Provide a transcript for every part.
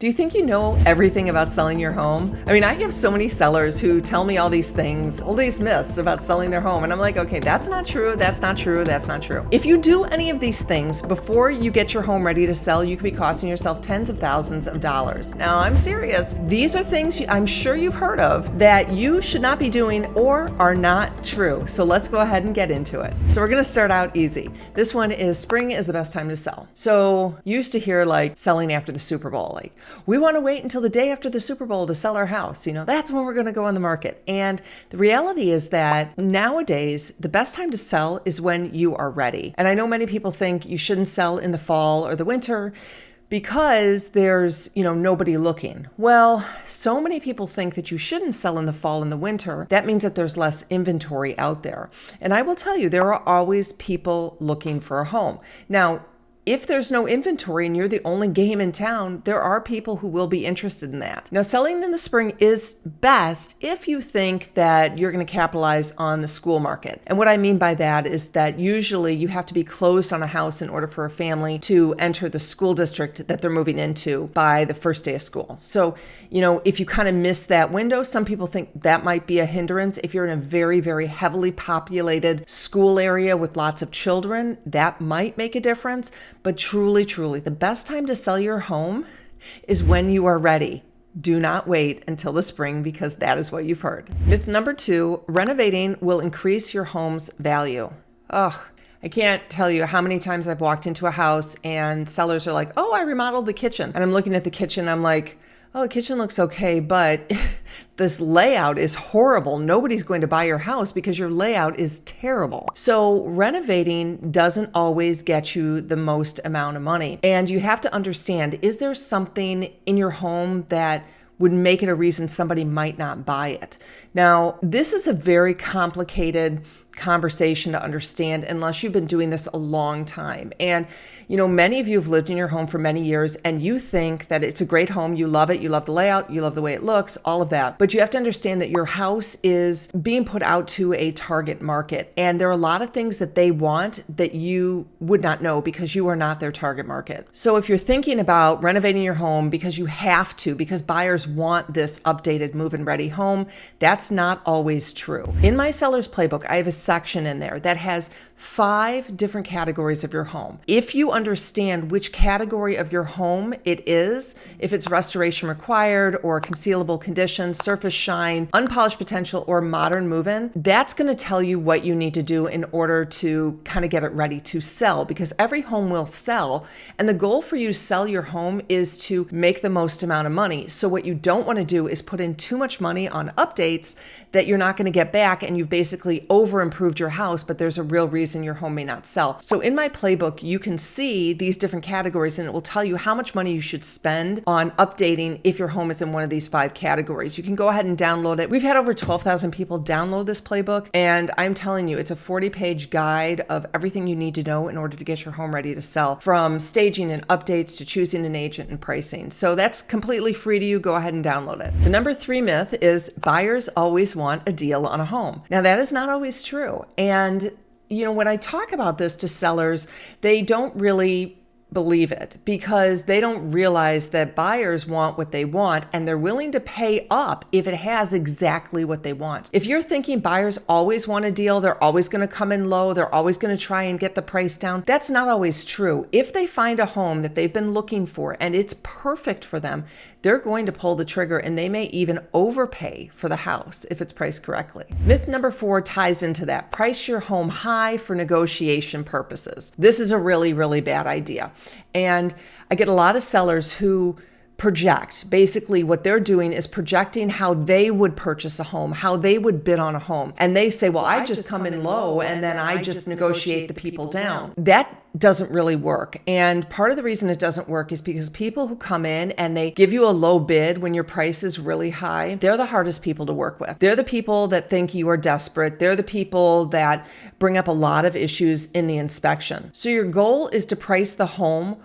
Do you think you know everything about selling your home? I mean, I have so many sellers who tell me all these things, all these myths about selling their home. And I'm like, okay, that's not true. That's not true. That's not true. If you do any of these things before you get your home ready to sell, you could be costing yourself tens of thousands of dollars. Now, I'm serious. These are things I'm sure you've heard of that you should not be doing or are not true. So let's go ahead and get into it. So we're going to start out easy. This one is spring is the best time to sell. So you used to hear like selling after the Super Bowl, like, we want to wait until the day after the Super Bowl to sell our house. That's when we're going to go on the market. And the reality is that nowadays, the best time to sell is when you are ready. And I know many people think you shouldn't sell in the fall or the winter because there's, nobody looking. Well, so many people think that you shouldn't sell in the fall and the winter. That means that there's less inventory out there. And I will tell you, there are always people looking for a home. Now, if there's no inventory and you're the only game in town, there are people who will be interested in that. Now, selling in the spring is best if you think that you're going to capitalize on the school market. And what I mean by that is that usually you have to be closed on a house in order for a family to enter the school district that they're moving into by the first day of school. So, if you kind of miss that window, some people think that might be a hindrance. If you're in a very, very heavily populated school area with lots of children, that might make a difference. But truly, truly, the best time to sell your home is when you are ready. Do not wait until the spring because that is what you've heard. Myth number 2, renovating will increase your home's value. I can't tell you how many times I've walked into a house and sellers are like, oh, I remodeled the kitchen. And I'm looking at the kitchen, I'm like, oh, the kitchen looks okay, but this layout is horrible. Nobody's going to buy your house because your layout is terrible. So renovating doesn't always get you the most amount of money. And you have to understand, is there something in your home that would make it a reason somebody might not buy it? Now, this is a very complicated conversation to understand unless you've been doing this a long time. And many of you have lived in your home for many years and you think that it's a great home. You love it. You love the layout. You love the way it looks, all of that. But you have to understand that your house is being put out to a target market. And there are a lot of things that they want that you would not know because you are not their target market. So if you're thinking about renovating your home because you have to, because buyers want this updated move-in ready home, that's not always true. In my seller's playbook, I have a section in there that has 5 different categories of your home. If you understand which category of your home it is, if it's restoration required or concealable condition, surface shine, unpolished potential, or modern move-in, that's going to tell you what you need to do in order to kind of get it ready to sell, because every home will sell. And the goal for you to sell your home is to make the most amount of money. So what you don't want to do is put in too much money on updates that you're not going to get back, and you've basically over improved your house, but there's a real reason your home may not sell. So in my playbook, you can see these different categories and it will tell you how much money you should spend on updating if your home is in one of these 5 categories. You can go ahead and download it. We've had over 12,000 people download this playbook, and I'm telling you, it's a 40-page guide of everything you need to know in order to get your home ready to sell, from staging and updates to choosing an agent and pricing. So that's completely free to you. Go ahead and download it. The number 3 myth is buyers always want a deal on a home. Now, that is not always true. And when I talk about this to sellers, they don't really believe it because they don't realize that buyers want what they want and they're willing to pay up if it has exactly what they want. If you're thinking buyers always want a deal, they're always going to come in low, they're always going to try and get the price down, that's not always true. If they find a home that they've been looking for and it's perfect for them, they're going to pull the trigger, and they may even overpay for the house if it's priced correctly. Myth number 4 ties into that. Price your home high for negotiation purposes. This is a really, really bad idea. And I get a lot of sellers who project. Basically, what they're doing is projecting how they would purchase a home, how they would bid on a home. And they say, well, I just come in low and then I just negotiate the people down. That doesn't really work. And part of the reason it doesn't work is because people who come in and they give you a low bid when your price is really high, they're the hardest people to work with. They're the people that think you are desperate. They're the people that bring up a lot of issues in the inspection. So your goal is to price the home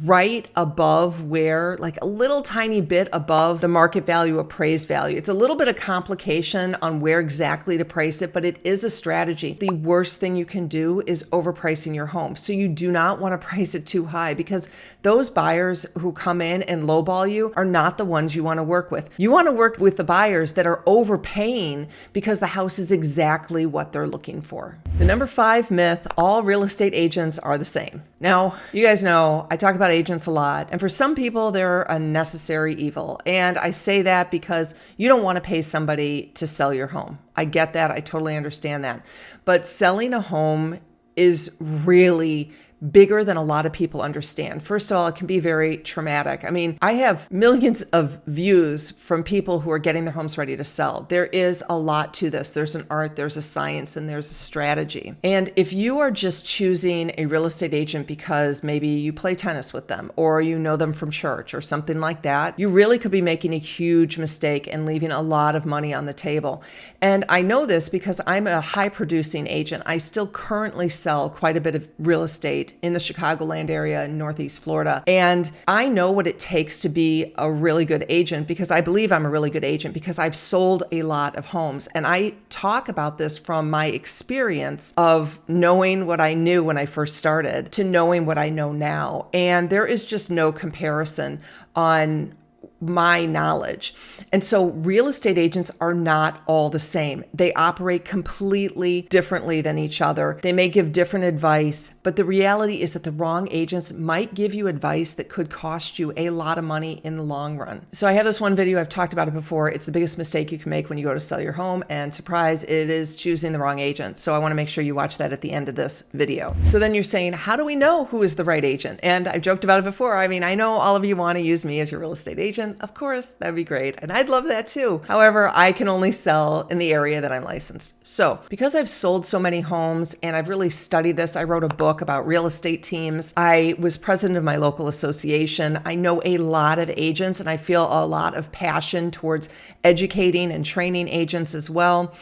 right above where, like a little tiny bit above the market value, appraised value. It's a little bit of complication on where exactly to price it, but it is a strategy. The worst thing you can do is overpricing your home. So you do not want to price it too high, because those buyers who come in and lowball you are not the ones you want to work with. You want to work with the buyers that are overpaying because the house is exactly what they're looking for. The number 5 myth: all real estate agents are the same. Now, you guys know I talk about agents a lot, and for some people, they're a necessary evil. And I say that because you don't want to pay somebody to sell your home. I get that. I totally understand that. But selling a home is really bigger than a lot of people understand. First of all, it can be very traumatic. I mean, I have millions of views from people who are getting their homes ready to sell. There is a lot to this. There's an art, there's a science, and there's a strategy. And if you are just choosing a real estate agent because maybe you play tennis with them or you know them from church or something like that, you really could be making a huge mistake and leaving a lot of money on the table. And I know this because I'm a high producing agent. I still currently sell quite a bit of real estate in the Chicagoland area in Northeast Florida. And I know what it takes to be a really good agent, because I believe I'm a really good agent because I've sold a lot of homes. And I talk about this from my experience of knowing what I knew when I first started to knowing what I know now. And there is just no comparison on my knowledge. And so real estate agents are not all the same. They operate completely differently than each other. They may give different advice, but the reality is that the wrong agents might give you advice that could cost you a lot of money in the long run. So I have this one video, I've talked about it before. It's the biggest mistake you can make when you go to sell your home, and surprise, it is choosing the wrong agent. So I want to make sure you watch that at the end of this video. So then you're saying, how do we know who is the right agent? And I've joked about it before. I mean, I know all of you want to use me as your real estate agent. Of course, that'd be great. And I'd love that too. However, I can only sell in the area that I'm licensed. So because I've sold so many homes and I've really studied this, I wrote a book about real estate teams. I was president of my local association. I know a lot of agents and I feel a lot of passion towards educating and training agents as well.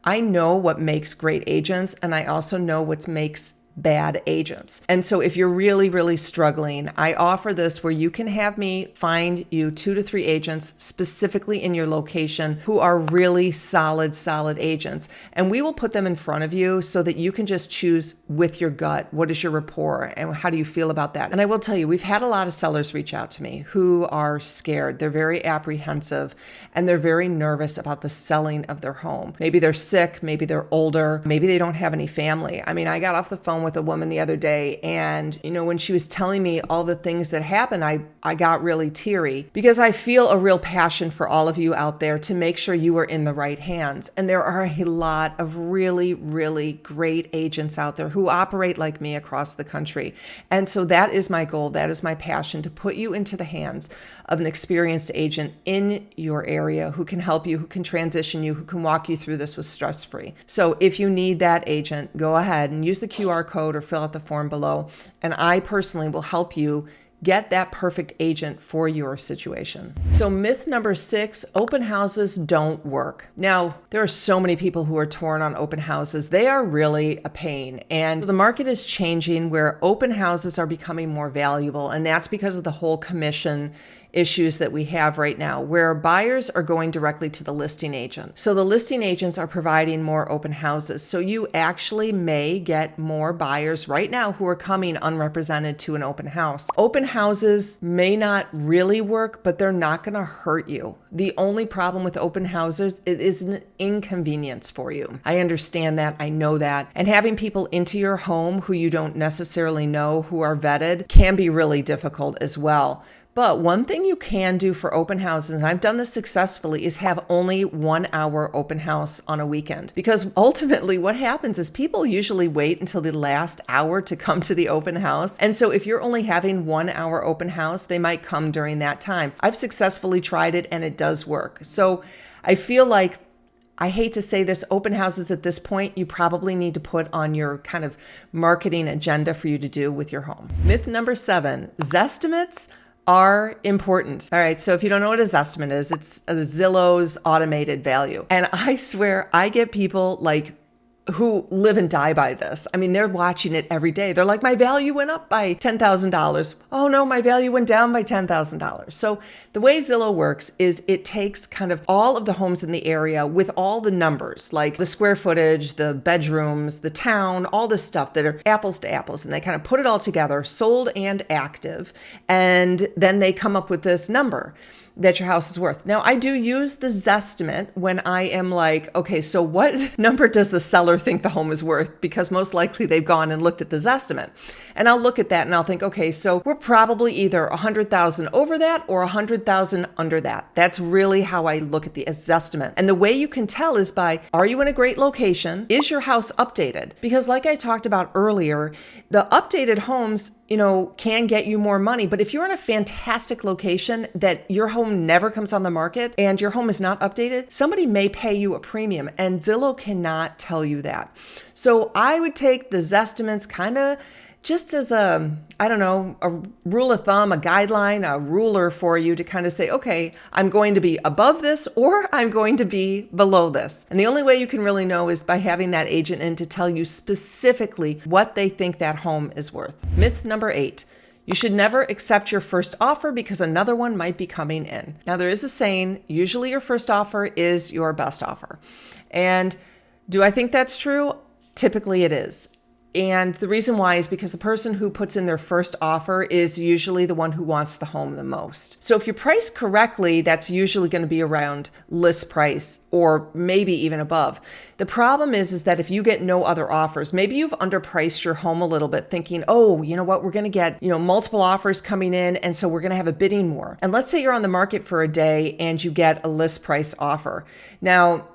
I know what makes great agents, and I also know what makes bad agents. And so if you're really, really struggling, I offer this where you can have me find you 2 to 3 agents specifically in your location who are really solid agents. And we will put them in front of you so that you can just choose with your gut. What is your rapport and how do you feel about that? And I will tell you, we've had a lot of sellers reach out to me who are scared. They're very apprehensive and they're very nervous about the selling of their home. Maybe they're sick, maybe they're older, maybe they don't have any family. I mean, I got off the phone with a woman the other day, and when she was telling me all the things that happened, I got really teary because I feel a real passion for all of you out there to make sure you are in the right hands. And there are a lot of really, really great agents out there who operate like me across the country. And so that is my goal. That is my passion, to put you into the hands of an experienced agent in your area who can help you, who can transition you, who can walk you through this with stress-free. So if you need that agent, go ahead and use the QR code or fill out the form below. And I personally will help you get that perfect agent for your situation. So myth number 6, open houses don't work. Now, there are so many people who are torn on open houses. They are really a pain. And the market is changing where open houses are becoming more valuable. And that's because of the whole commission issues that we have right now, where buyers are going directly to the listing agent. So the listing agents are providing more open houses. So you actually may get more buyers right now who are coming unrepresented to an open house. Open houses may not really work, but they're not going to hurt you. The only problem with open houses, it is an inconvenience for you. I understand that. I know that. And having people into your home who you don't necessarily know, who are vetted, can be really difficult as well. But one thing you can do for open houses, and I've done this successfully, is have only 1 hour open house on a weekend. Because ultimately what happens is people usually wait until the last hour to come to the open house. And so if you're only having 1 hour open house, they might come during that time. I've successfully tried it and it does work. So I feel like, I hate to say this, open houses at this point, you probably need to put on your kind of marketing agenda for you to do with your home. Myth number 7, Zestimates are important. All right, so if you don't know what a Zestimate is, it's Zillow's automated value. And I swear I get people like who live and die by this. I mean, they're watching it every day. They're like, my value went up by $10,000. Oh no, my value went down by $10,000. So the way Zillow works is it takes kind of all of the homes in the area with all the numbers, like the square footage, the bedrooms, the town, all this stuff that are apples to apples. And they kind of put it all together, sold and active. And then they come up with this number that your house is worth. Now, I do use the Zestimate when I am like, okay, so what number does the seller think the home is worth? Because most likely they've gone and looked at the Zestimate. And I'll look at that and I'll think, okay, so we're probably either 100,000 over that or 100,000 under that. That's really how I look at the Zestimate. And the way you can tell is by, are you in a great location? Is your house updated? Because like I talked about earlier, the updated homes, can get you more money. But if you're in a fantastic location that your home never comes on the market and your home is not updated, somebody may pay you a premium, and Zillow cannot tell you that. So I would take the Zestimates kind of just as a rule of thumb, a guideline, a ruler for you to kind of say, okay, I'm going to be above this or I'm going to be below this. And the only way you can really know is by having that agent in to tell you specifically what they think that home is worth. Myth number 8. You should never accept your first offer because another one might be coming in. Now, there is a saying, usually your first offer is your best offer. And do I think that's true? Typically it is. And the reason why is because the person who puts in their first offer is usually the one who wants the home the most. So if you price correctly, that's usually going to be around list price or maybe even above. The problem is that if you get no other offers, maybe you've underpriced your home a little bit thinking, oh, you know what, we're going to get, multiple offers coming in. And so we're going to have a bidding war. And let's say you're on the market for a day and you get a list price offer. Now,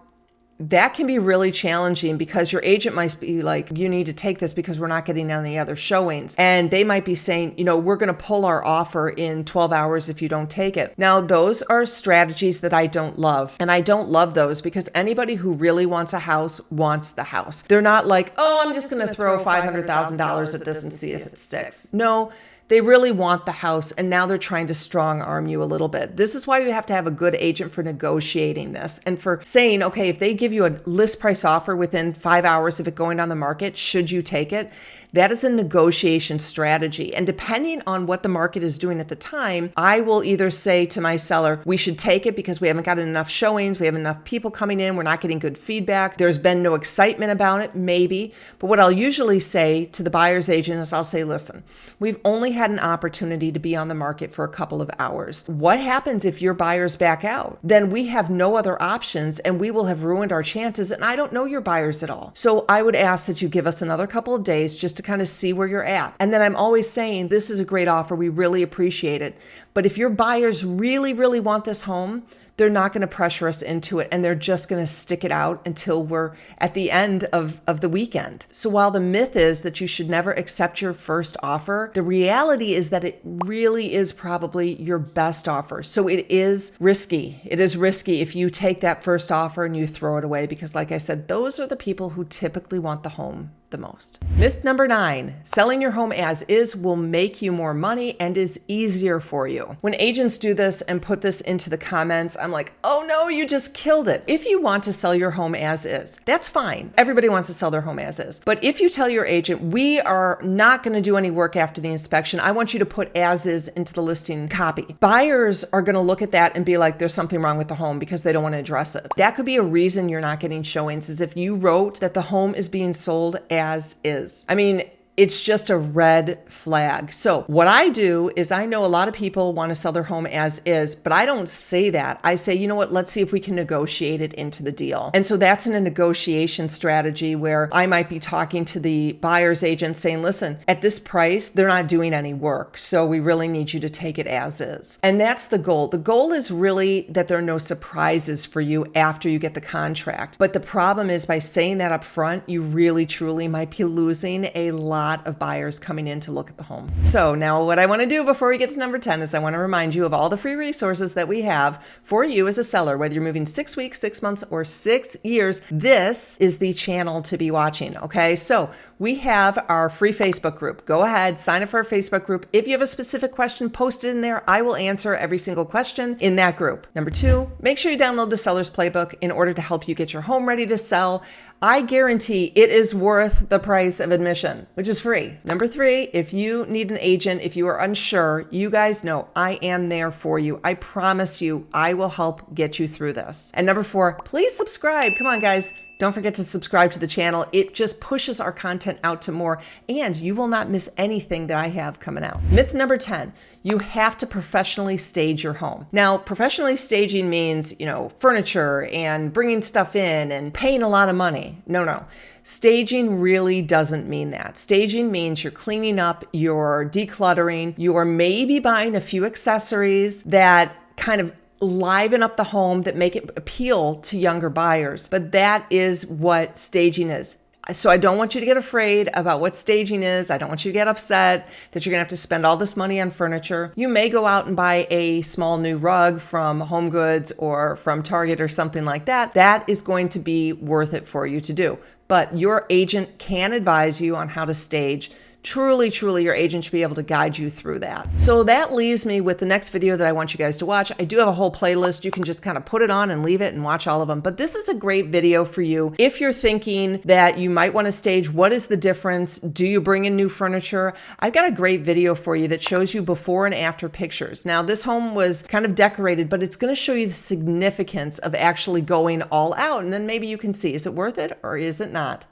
that can be really challenging because your agent might be like, you need to take this because we're not getting any other showings. And they might be saying, we're going to pull our offer in 12 hours if you don't take it. Now, those are strategies that I don't love. And I don't love those because anybody who really wants a house wants the house. They're not like, oh, I'm just going to throw $500,000 at this and see if it sticks. No. They really want the house, and now they're trying to strong arm you a little bit. This is why you have to have a good agent for negotiating this and for saying, okay, if they give you a list price offer within 5 hours of it going on the market, should you take it? That is a negotiation strategy. And depending on what the market is doing at the time, I will either say to my seller, we should take it because we haven't gotten enough showings. We have enough people coming in. We're not getting good feedback. There's been no excitement about it, maybe. But what I'll usually say to the buyer's agent is I'll say, listen, we've only had an opportunity to be on the market for a couple of hours. What happens if your buyers back out? Then we have no other options and we will have ruined our chances. And I don't know your buyers at all. So I would ask that you give us another couple of days just to kind of see where you're at. And then I'm always saying, this is a great offer. We really appreciate it. But if your buyers really, really want this home, they're not going to pressure us into it and they're just going to stick it out until we're at the end of the weekend. So while the myth is that you should never accept your first offer, the reality is that it really is probably your best offer. So it is risky. It is risky if you take that first offer and you throw it away because like I said, those are the people who typically want the home the most. Myth number 9, selling your home as is will make you more money and is easier for you. When agents do this and put this into the comments, I'm like, oh no, you just killed it. If you want to sell your home as is, that's fine. Everybody wants to sell their home as is. But if you tell your agent, we are not going to do any work after the inspection, I want you to put as is into the listing copy. Buyers are going to look at that and be like, there's something wrong with the home because they don't want to address it. That could be a reason you're not getting showings is if you wrote that the home is being sold as is. I mean, it's just a red flag. So what I do is I know a lot of people want to sell their home as is, but I don't say that. I say, you know what, let's see if we can negotiate it into the deal. And so that's in a negotiation strategy where I might be talking to the buyer's agent saying, listen, at this price, they're not doing any work. So we really need you to take it as is. And that's the goal. The goal is really that there are no surprises for you after you get the contract. But the problem is by saying that up front, you really truly might be losing a lot of buyers coming in to look at the home. So now what I want to do before we get to number 10 is I want to remind you of all the free resources that we have for you as a seller, whether you're moving 6 weeks, 6 months, or 6 years. This is the channel to be watching. Okay. So we have our free Facebook group. Go ahead, sign up for our Facebook group. If you have a specific question, post it in there. I will answer every single question in that group. Number 2, make sure you download the Seller's Playbook in order to help you get your home ready to sell. I guarantee it is worth the price of admission, which is free. Number 3, if you need an agent, if you are unsure, you guys know I am there for you. I promise you, I will help get you through this. And number 4, please subscribe. Come on, guys. Don't forget to subscribe to the channel. It just pushes our content out to more, and you will not miss anything that I have coming out. Myth number 10, you have to professionally stage your home. Now, professionally staging means, furniture and bringing stuff in and paying a lot of money. No. Staging really doesn't mean that. Staging means you're cleaning up, you're decluttering, you're maybe buying a few accessories that kind of liven up the home, that make it appeal to younger buyers. But that is what staging is. So I don't want you to get afraid about what staging is. I don't want you to get upset that you're gonna have to spend all this money on furniture. You may go out and buy a small new rug from Home Goods or from Target or something like that. That is going to be worth it for you to do. But your agent can advise you on how to stage. Truly, your agent should be able to guide you through that. So that leaves me with the next video that I want you guys to watch. I do have a whole playlist. You can just kind of put it on and leave it and watch all of them. But this is a great video for you. If you're thinking that you might want to stage, what is the difference? Do you bring in new furniture? I've got a great video for you that shows you before and after pictures. Now, this home was kind of decorated, but it's going to show you the significance of actually going all out. And then maybe you can see, is it worth it or is it not?